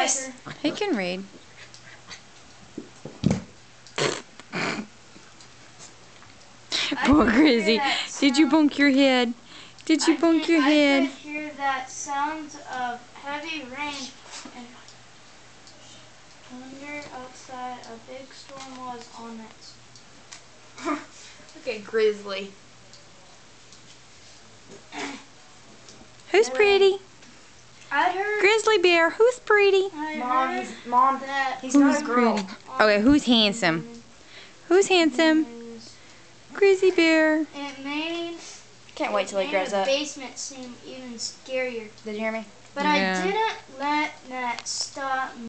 guys. He can read. Poor Grizzly. Did you bonk your head? Did you bonk your head? I could hear that sound of heavy rain and thunder outside. A big storm was on it. Look at Grizzly. Who's pretty? I heard. Grizzly Bear. Who's pretty? Mom, that He's not a girl. Pretty? Okay, who's handsome? Who's handsome? Grizzly Bear. It made Can't wait till he grows the up. basement seem even scarier. Did you hear me? But Yeah. I didn't let that stop me.